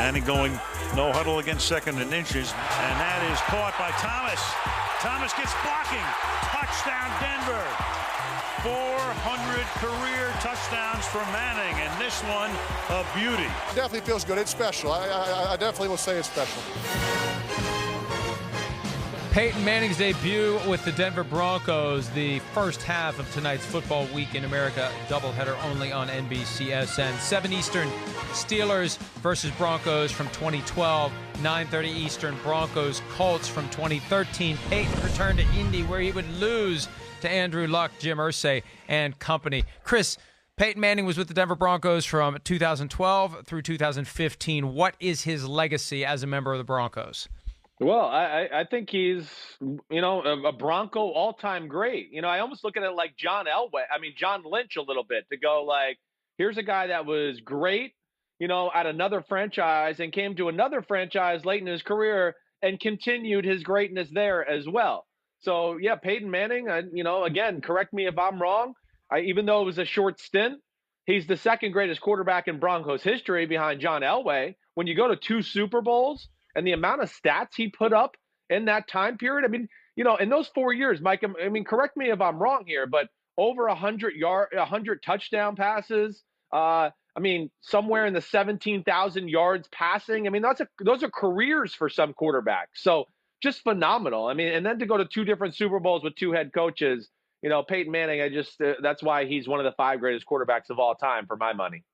Manning going no huddle against second and inches, and that is caught by Thomas. Thomas gets blocking. Touchdown, Denver. 400 career touchdowns for Manning, and this one a beauty. Definitely feels good. It's special. I definitely will say it's special. Peyton Manning's debut with the Denver Broncos, the first half of tonight's Football Week in America doubleheader only on NBCSN. 7 Eastern, Steelers versus Broncos from 2012. 9:30 Eastern, Broncos Colts from 2013. Peyton returned to Indy where he would lose to Andrew Luck, Jim Irsay, and company. Chris, Peyton Manning was with the Denver Broncos from 2012 through 2015. What is his legacy as a member of the Broncos? Well, I think he's, a Bronco all-time great. I almost look at it like John Lynch a little bit, to go like, here's a guy that was great, at another franchise and came to another franchise late in his career and continued his greatness there as well. So, yeah, Peyton Manning, again, correct me if I'm wrong. Even though it was a short stint, he's the second greatest quarterback in Broncos history behind John Elway. When you go to 2 Super Bowls, and the amount of stats he put up in that time period, in those 4 years, Mike, correct me if I'm wrong here, but over 100 touchdown passes, somewhere in the 17,000 yards passing. Those are careers for some quarterbacks. So just phenomenal. And then to go to 2 different Super Bowls with 2 head coaches, Peyton Manning, that's why he's one of the 5 greatest quarterbacks of all time for my money.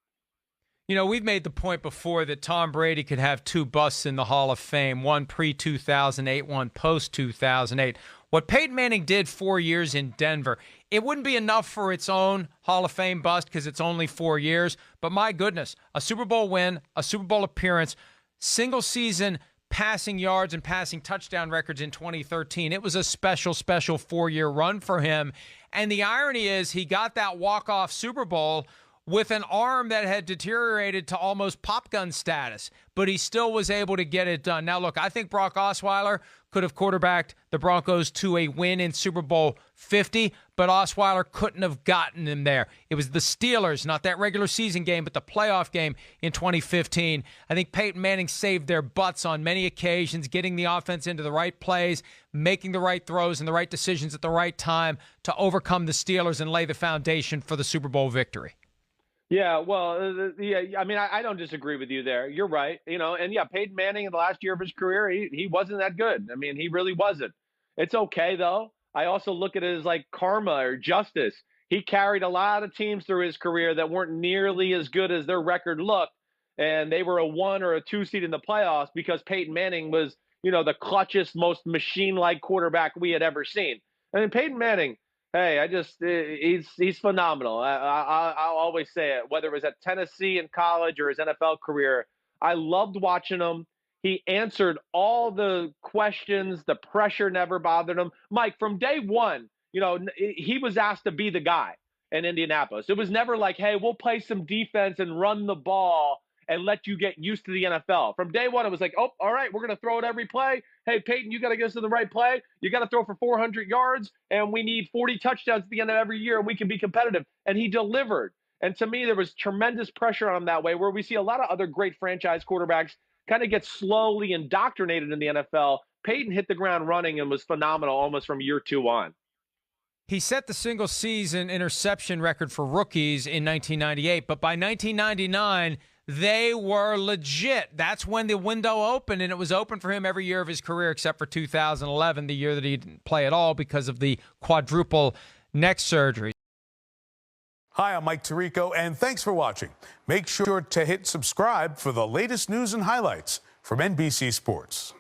We've made the point before that Tom Brady could have 2 busts in the Hall of Fame, one pre-2008, one post-2008. What Peyton Manning did 4 years in Denver, it wouldn't be enough for its own Hall of Fame bust because it's only 4 years. But my goodness, a Super Bowl win, a Super Bowl appearance, single-season passing yards and passing touchdown records in 2013. It was a special 4-year run for him. And the irony is he got that walk-off Super Bowl with an arm that had deteriorated to almost pop gun status, but he still was able to get it done. Now, look, I think Brock Osweiler could have quarterbacked the Broncos to a win in Super Bowl 50, but Osweiler couldn't have gotten him there. It was the Steelers, not that regular season game, but the playoff game in 2015. I think Peyton Manning saved their butts on many occasions, getting the offense into the right plays, making the right throws and the right decisions at the right time to overcome the Steelers and lay the foundation for the Super Bowl victory. Yeah, well, I don't disagree with you there. You're right. Peyton Manning in the last year of his career, he wasn't that good. He really wasn't. It's okay, though. I also look at it as like karma or justice. He carried a lot of teams through his career that weren't nearly as good as their record looked, and they were a 1 or a 2 seed in the playoffs because Peyton Manning was, the clutchest, most machine-like quarterback we had ever seen. Peyton Manning, hey, he's phenomenal. I'll always say it, whether it was at Tennessee in college or his NFL career. I loved watching him. He answered all the questions. The pressure never bothered him. Mike, from day one, he was asked to be the guy in Indianapolis. It was never like, hey, we'll play some defense and run the ball and let you get used to the NFL. From day one, it was like, oh, all right, we're going to throw it every play. Hey, Peyton, you got to get us to the right play. You got to throw for 400 yards, and we need 40 touchdowns at the end of every year, and we can be competitive. And he delivered. And to me, there was tremendous pressure on him that way, where we see a lot of other great franchise quarterbacks kind of get slowly indoctrinated in the NFL. Peyton hit the ground running and was phenomenal almost from year 2 on. He set the single-season interception record for rookies in 1998, but by 1999, they were legit. That's when the window opened, and it was open for him every year of his career except for 2011, the year that he didn't play at all because of the quadruple neck surgery. Hi, I'm Mike Tirico, and thanks for watching. Make sure to hit subscribe for the latest news and highlights from NBC Sports.